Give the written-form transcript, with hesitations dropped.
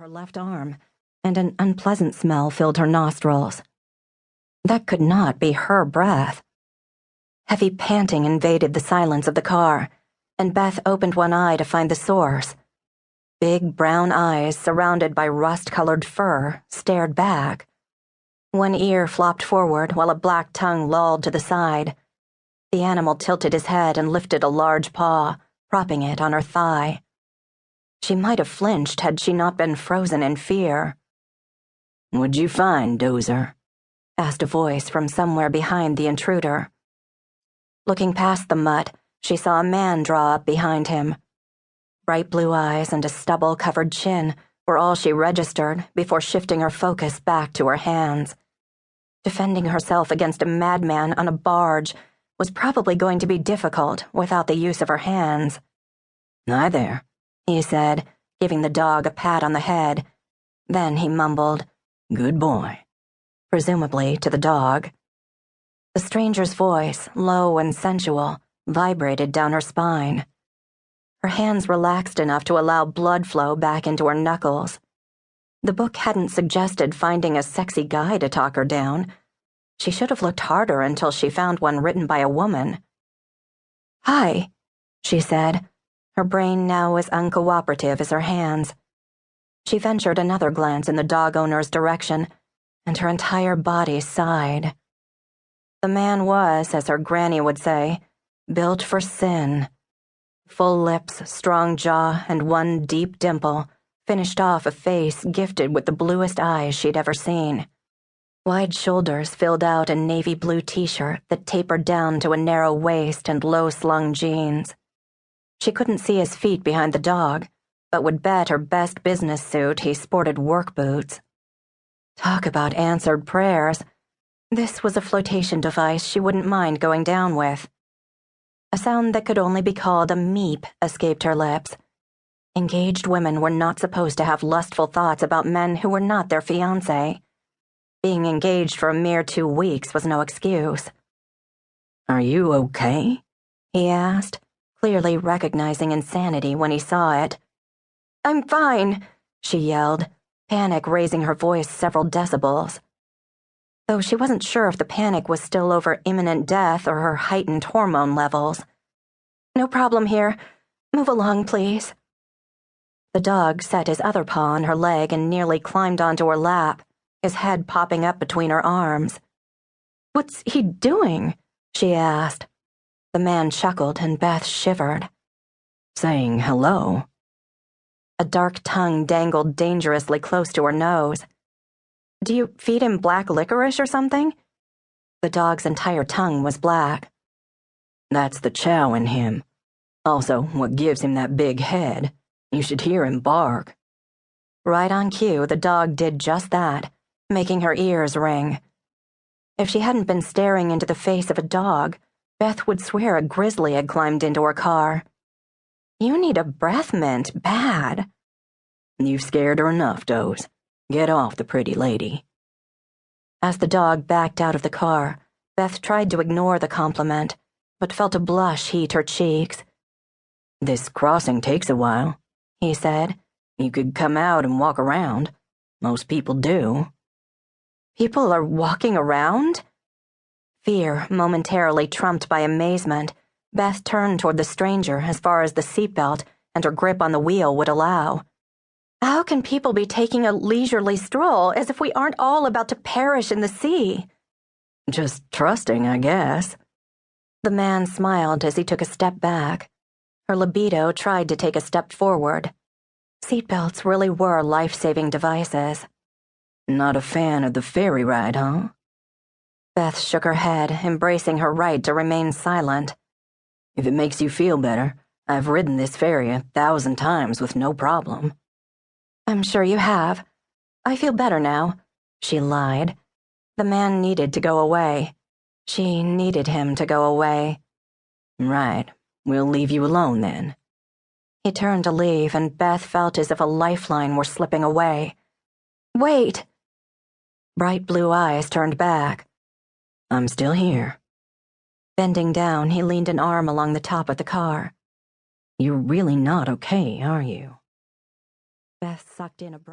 her left arm, and an unpleasant smell filled her nostrils. That could not be her breath. Heavy panting invaded the silence of the car, and Beth opened one eye to find the source. Big brown eyes surrounded by rust-colored fur stared back. One ear flopped forward while a black tongue lolled to the side. The animal tilted his head and lifted a large paw, propping it on her thigh. She might have flinched had she not been frozen in fear. "What'd you find, Dozer?" asked a voice from somewhere behind the intruder. Looking past the mutt, she saw a man draw up behind him. Bright blue eyes and a stubble-covered chin were all she registered before shifting her focus back to her hands. Defending herself against a madman on a barge was probably going to be difficult without the use of her hands. "Hi there," he said, giving the dog a pat on the head. Then he mumbled, "Good boy," presumably to the dog. The stranger's voice, low and sensual, vibrated down her spine. Her hands relaxed enough to allow blood flow back into her knuckles. The book hadn't suggested finding a sexy guy to talk her down. She should have looked harder until she found one written by a woman. "Hi," she said, her brain now as uncooperative as her hands. She ventured another glance in the dog owner's direction, and her entire body sighed. The man was, as her granny would say, built for sin. Full lips, strong jaw, and one deep dimple finished off a face gifted with the bluest eyes she'd ever seen. Wide shoulders filled out a navy blue t-shirt that tapered down to a narrow waist and low-slung jeans. She couldn't see his feet behind the dog, but would bet her best business suit he sported work boots. Talk about answered prayers. This was a flotation device she wouldn't mind going down with. A sound that could only be called a meep escaped her lips. Engaged women were not supposed to have lustful thoughts about men who were not their fiancé. Being engaged for a mere 2 weeks was no excuse. "Are you okay?" he asked, clearly recognizing insanity when he saw it. "I'm fine," she yelled, panic raising her voice several decibels. Though she wasn't sure if the panic was still over imminent death or her heightened hormone levels. "No problem here. Move along, please." The dog set his other paw on her leg and nearly climbed onto her lap, his head popping up between her arms. "What's he doing?" she asked. The man chuckled and Beth shivered. "Saying hello." A dark tongue dangled dangerously close to her nose. "Do you feed him black licorice or something?" The dog's entire tongue was black. "That's the chow in him. Also, what gives him that big head. You should hear him bark." Right on cue, the dog did just that, making her ears ring. If she hadn't been staring into the face of a dog, Beth would swear a grizzly had climbed into her car. "You need a breath mint, bad." "You've scared her enough, Doze. Get off the pretty lady." As the dog backed out of the car, Beth tried to ignore the compliment, but felt a blush heat her cheeks. "This crossing takes a while," he said. "You could come out and walk around. Most people do." "People are walking around?" Fear momentarily trumped by amazement, Beth turned toward the stranger as far as the seatbelt and her grip on the wheel would allow. "How can people be taking a leisurely stroll as if we aren't all about to perish in the sea?" "Just trusting, I guess." The man smiled as he took a step back. Her libido tried to take a step forward. Seatbelts really were life-saving devices. "Not a fan of the ferry ride, huh?" Beth shook her head, embracing her right to remain silent. "If it makes you feel better, I've ridden this ferry 1,000 times with no problem." "I'm sure you have. I feel better now," she lied. The man needed to go away. She needed him to go away. "Right. We'll leave you alone then." He turned to leave, and Beth felt as if a lifeline were slipping away. "Wait!" Bright blue eyes turned back. "I'm still here." Bending down, he leaned an arm along the top of the car. "You're really not okay, are you?" Beth sucked in a breath.